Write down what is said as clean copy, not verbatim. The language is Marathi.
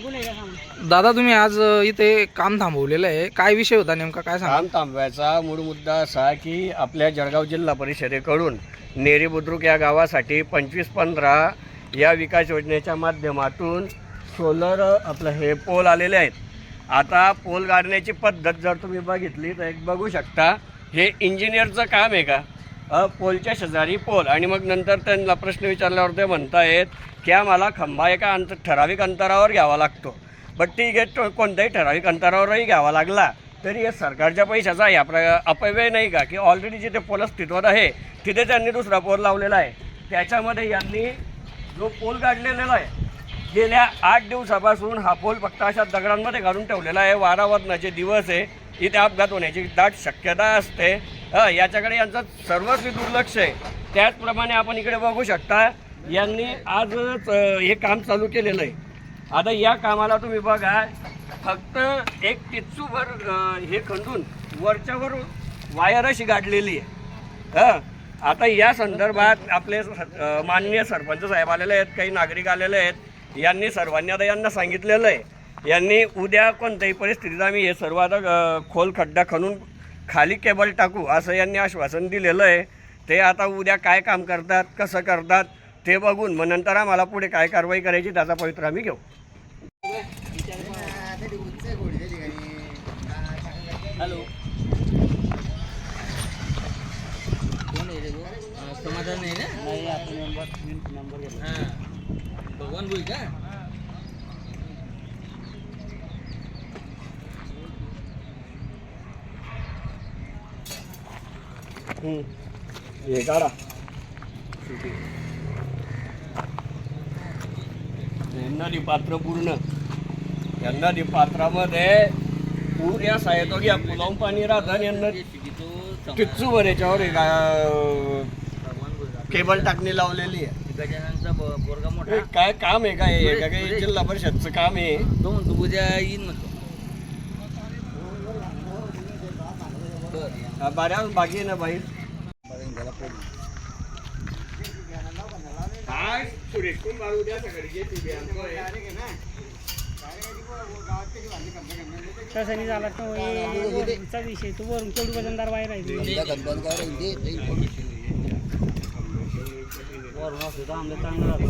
दादा तुम्ही आज इथे काम थांबवलेलं आहे, काय विषय होता नेमका, काय सांगा? काम थांबवायचा मूळ मुद्दा असा की आपल्या जळगाव जिल्हा परिषदेकडून नेरी बुद्रुक या गावासाठी 25-15 या विकास योजनेच्या माध्यमातून सोलर आपलं हे पोल आलेले आहेत. आता पोल गाडण्याची पद्धत जर तुम्ही बघितली तर एक बघू शकता, हे इंजिनियरचं काम आहे का? पोलच्या शेजारी पोल, आणि मग नंतर त्यांना प्रश्न विचारल्यावर ते म्हणतायत की आम्हाला खंबा एका ठराविक अंतरावर घ्यावा लागतो. बट ठीक आहे, कोणत्याही ठराविक अंतरावरही घ्यावा लागला तरी हे सरकारच्या पैशाचा अपव्यय नाही का? की ऑलरेडी जिथे पोल अस्तित्वात आहे तिथे त्यांनी दुसरा पोल लावलेला आहे. त्याच्यामध्ये यांनी जो पोल काढलेला आहे गेल्या 8 दिवसापासून हा पोल फक्त अशा दगडांमध्ये घालून ठेवलेला आहे. वारावरणाचे दिवस आहे, इथे अपघात होण्याची दाट शक्यता असते. याच्याकडे यांचं सर्वस्वी दुर्लक्ष आहे. त्याचप्रमाणे आपण इकडे बघू शकता, यांनी आजच हे काम चालू केलेलं आहे. आता या कामाला तुम्ही बघा, फक्त एक टिच्चूभर हे खंडून वरच्यावर वायर अशी गाडलेली आहे. आता या संदर्भात आपले माननीय सरपंच साहेब आलेले आहेत, काही नागरिक आलेले आहेत. यांनी सर्वांनी आता यांना सांगितलेलं आहे, यांनी उद्या कोणत्याही परिस्थितीत आम्ही हे सर्व आता खोल खड्डा खणून खाली केबल टाकू असं यांनी आश्वासन दिलेलं आहे. ते आता उद्या काय काम करतात, कसं करतात ते बघून मग नंतर आम्हाला पुढे काय कारवाई करायची त्याचा पवित्रा आम्ही घेऊ. हॅलो, समाधान नाही ना? नाही, आपण नंबर घेतला. हां, भगवान बोल का? हे काढा. नदी पात्र पूर्ण, या नदी पात्रामध्ये पूर या सायतो घ्या पुलावून पाणी राहतं. यांना टिच्चूवर याच्यावर केबल टाकणी लावलेली आहे. पोरगा मोठा काय काम आहे? काय काही जिल्हा परिषदचं काम आहे? दोन तू उद्या येईन म्हणतो. बऱ्याच बाकी आहे ना बाई. काय सुरेश कुमार उद्या सकाळी तसं नाही झाला तो विषय, तू वरून केवढी वजनदार बाहेर आहे. वरून असतो तर आमला चांगलं राहतो.